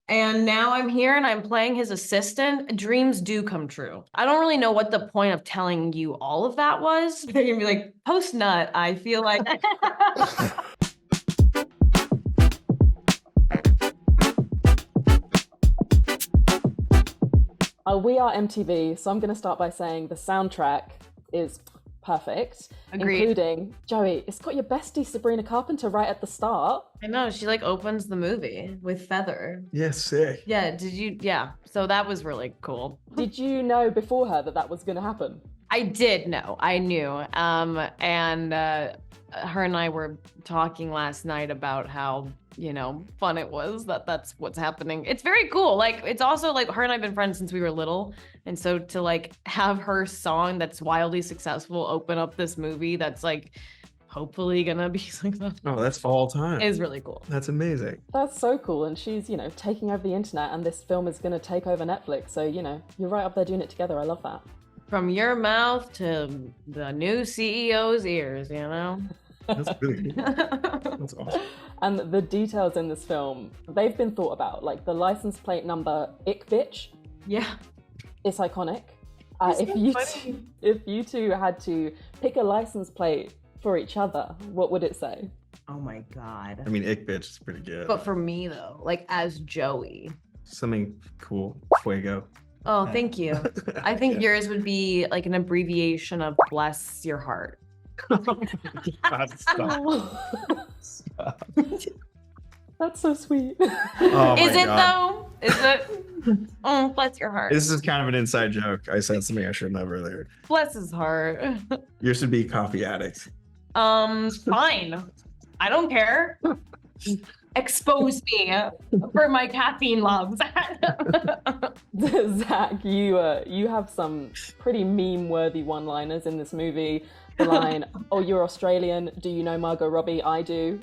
And now I'm here and I'm playing his assistant. Dreams do come true. I don't really know what the point of telling you all of that was. They're gonna be like, post nut, I feel like. We are MTV, so I'm going to start by saying the soundtrack is perfect. Agreed. Including, Joey, it's got your bestie Sabrina Carpenter right at the start. I know, she like opens the movie with Feather. Yeah, sick. Yeah, yeah. So that was really cool. Did you know before her that was going to happen? I did know, I knew. And her and I were talking last night about how, fun it was that's what's happening. It's very cool. Like, it's also like her and I've been friends since we were little. And so to like have her song that's wildly successful open up this movie that's like hopefully gonna be successful. Oh, that's all time. Is really cool. That's amazing. That's so cool. And she's, taking over the internet, and this film is going to take over Netflix. So, you're right up there doing it together. I love that. From your mouth to the new CEO's ears, That's really cool. That's awesome. And the details in this film, they've been thought about. Like the license plate number, Ick Bitch. Yeah. It's iconic. If you two had to pick a license plate for each other, what would it say? Oh my God. I mean, Ick Bitch is pretty good. But for me though, like as Joey. Something cool. Fuego. Oh, thank you. I think yours would be like an abbreviation of bless your heart. God, stop. Stop. That's so sweet. Oh Is it God. though? Is it? Oh, bless your heart. This is kind of an inside joke. I said something I shouldn't have earlier. Bless his heart. Yours should be Coffee Addict. Fine. I don't care. Expose me for my caffeine loves. Zach, you have some pretty meme-worthy one-liners in this movie. The line, "Oh, you're Australian. Do you know Margot Robbie? I do."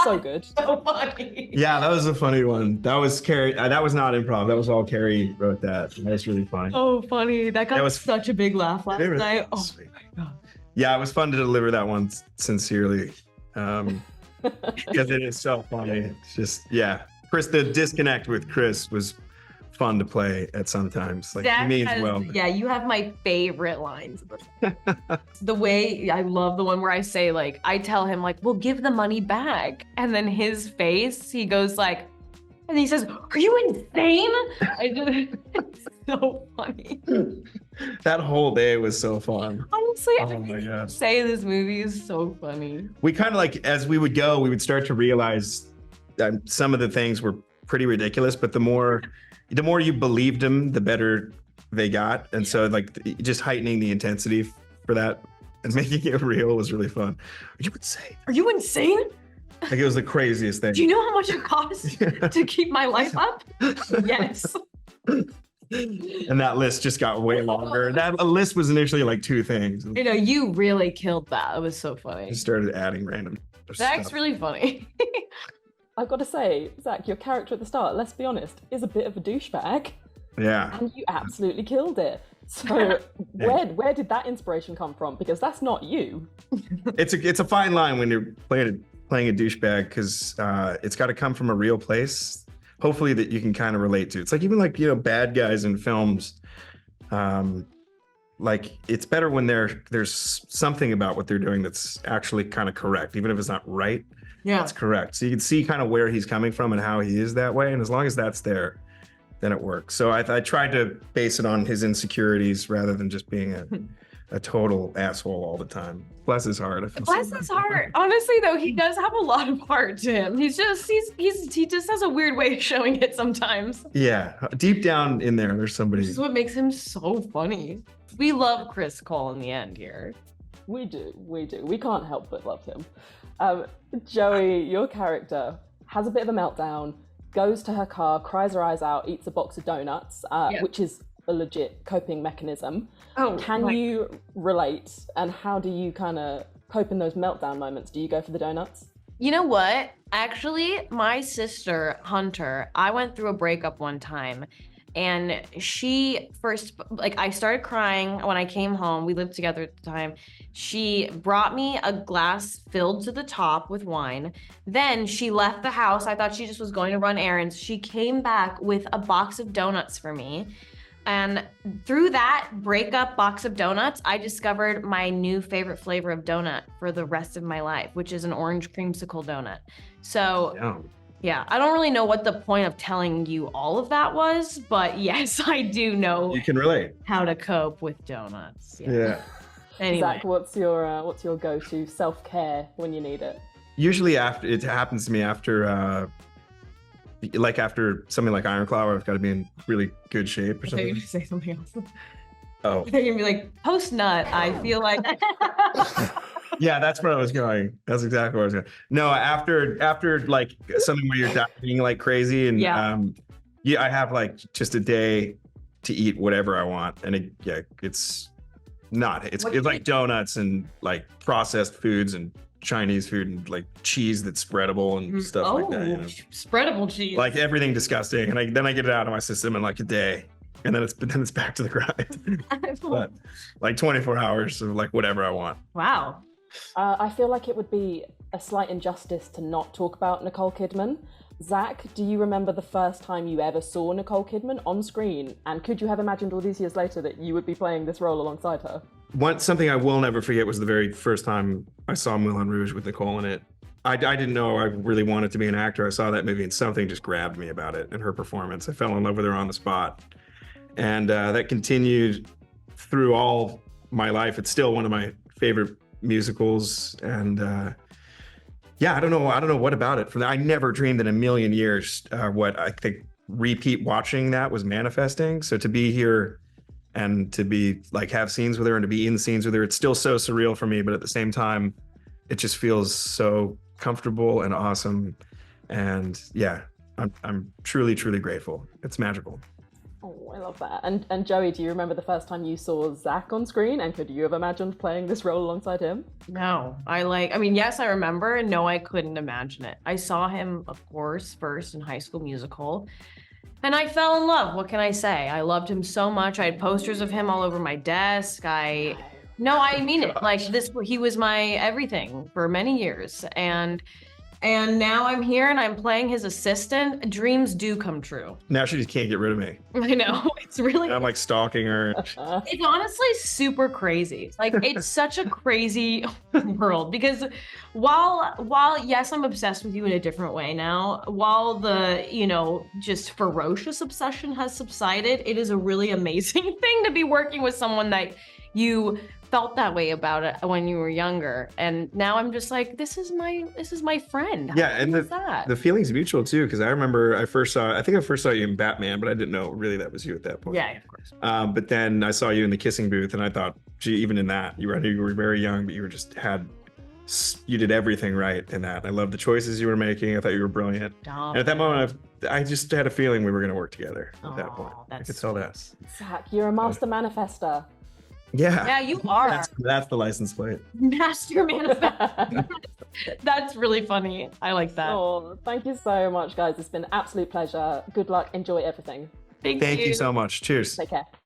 So good. So funny. Yeah, that was a funny one. That was Carrie. That was not improv. That was all Carrie wrote that. That was really funny. Oh, funny. That got such a big laugh last night. Oh sweet. my God. Yeah, it was fun to deliver that one sincerely. Because it is so funny. It's just, yeah. Chris, the disconnect with Chris was fun to play at sometimes. Like, he means well. Yeah, you have my favorite lines. The way, I love the one where I say, like, I tell him, like, we'll give the money back. And then his face, he goes like, and he says, are you insane? It's so funny. That whole day was so fun. Honestly, Oh my God. Say this movie is so funny. We kind of like, as we would go, we would start to realize that some of the things were pretty ridiculous, but the more you believed them, the better they got. And so like just heightening the intensity for that and making it real was really fun. Are you insane? Like it was the craziest thing. Do you know how much it costs to keep my life up? Yes. And that list just got way longer. That list was initially like 2 things. You really killed that. It was so funny. I started adding random Zach's stuff. really funny. I've got to say, Zach, your character at the start, let's be honest, is a bit of a douchebag. Yeah. And you absolutely killed it. So where did that inspiration come from? Because that's not you. It's a fine line when you're playing a douchebag, because it's got to come from a real place. Hopefully that you can kind of relate to. It's like even like, bad guys in films. Like it's better when there's something about what they're doing that's actually kind of correct, even if it's not right. Yeah, it's correct. So you can see kind of where he's coming from and how he is that way. And as long as that's there, then it works. So I tried to base it on his insecurities rather than just being a total asshole all the time. Bless his heart. Bless his heart. Honestly, though, he does have a lot of heart to him. He just has a weird way of showing it sometimes. Yeah, deep down in there's somebody. This is what makes him so funny. We love Chris Cole in the end here. We do. We can't help but love him. Joey, your character has a bit of a meltdown, goes to her car, cries her eyes out, eats a box of donuts, which is a legit coping mechanism. Can you relate, and how do you kind of cope in those meltdown moments? Do you go for the donuts? You know what? Actually, my sister, Hunter, I went through a breakup one time, And she first, like, I started crying when I came home. We lived together at the time. She brought me a glass filled to the top with wine. Then she left the house. I thought she just was going to run errands. She came back with a box of donuts for me. And through that breakup box of donuts, I discovered my new favorite flavor of donut for the rest of my life, which is an orange creamsicle donut. So yeah, I don't really know what the point of telling you all of that was, but yes, I do know You can relate. how to cope with donuts. Yeah. Anyway. Zach, what's your go-to self-care when you need it? Usually it happens to me after after something like Iron Claw, where I've got to be in really good shape or I thought you something. were gonna say something else. Oh. I thought you were gonna be like, post-nut, I feel like. Yeah, that's where I was going. That's exactly where I was going. No, after like something where you're dieting like crazy, and I have like just a day to eat whatever I want, and it's like donuts and like processed foods and Chinese food and like cheese that's spreadable and stuff like that. You know? Spreadable cheese. Like everything disgusting, and then I get it out of my system in like a day, and then it's back to the grind. But like 24 hours of like whatever I want. Wow. I feel like it would be a slight injustice to not talk about Nicole Kidman. Zach, do you remember the first time you ever saw Nicole Kidman on screen? And could you have imagined all these years later that you would be playing this role alongside her? Something I will never forget was the very first time I saw Moulin Rouge with Nicole in it. I didn't know I really wanted to be an actor. I saw that movie and something just grabbed me about it and her performance. I fell in love with her on the spot. And that continued through all my life. It's still one of my favorite musicals. And I don't know what about it. I never dreamed in a million years what I think repeat watching that was manifesting. So to be here and to be like have scenes with her and to be in scenes with her, it's still so surreal for me. But at the same time, it just feels so comfortable and awesome. And yeah, I'm truly, truly grateful. It's magical. Oh, I love that. And Joey, do you remember the first time you saw Zach on screen? And could you have imagined playing this role alongside him? No, yes, I remember. And no, I couldn't imagine it. I saw him, of course, first in High School Musical. And I fell in love. What can I say? I loved him so much. I had posters of him all over my desk. I mean it. Like he was my everything for many years. And now I'm here and I'm playing his assistant. Dreams do come true. Now she just can't get rid of me. I know. It's really... I'm like stalking her. It's honestly super crazy. Like, it's such a crazy world because while yes, I'm obsessed with you in a different way now, while the, just ferocious obsession has subsided, it is a really amazing thing to be working with someone that you felt that way about it when you were younger, and now I'm just like, this is my friend. Yeah, and the feeling's mutual too, because I remember I first saw you in Batman, but I didn't know really that was you at that point. Yeah, of course. But then I saw you in the kissing booth, and I thought, gee, even in that, you were very young, but you did everything right in that. I loved the choices you were making. I thought you were brilliant. And at that moment, I just had a feeling we were going to work together at that point. I could tell that. Zach, you're a master manifester. Yeah. Yeah, you are. That's the license plate. Master manifest. That's really funny. I like that. Oh, thank you so much, guys. It's been an absolute pleasure. Good luck. Enjoy everything. Thank you so much. Cheers. Take care.